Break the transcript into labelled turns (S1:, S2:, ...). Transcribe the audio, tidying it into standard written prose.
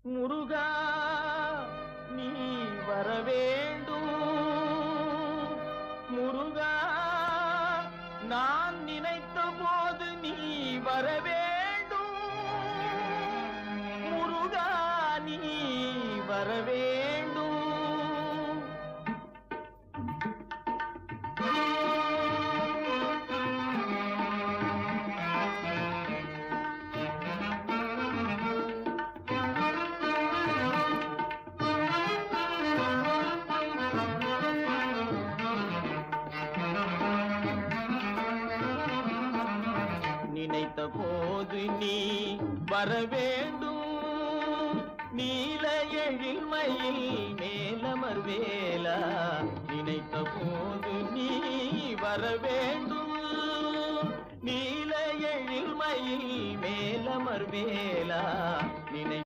S1: முருகா நீ வரவேண்டும். முருகா நான் நினைத்த போது நீ வரவேண்டும். முருகா நீ வரவேண்டும். நினைத்த போது நீ வரவேண்டும். நீல எழில்மயில் மேலமர்வேலா நினைத்த போது நீ வரவேண்டும். நீல எழில்மயில் மேலமர்வேலா நினை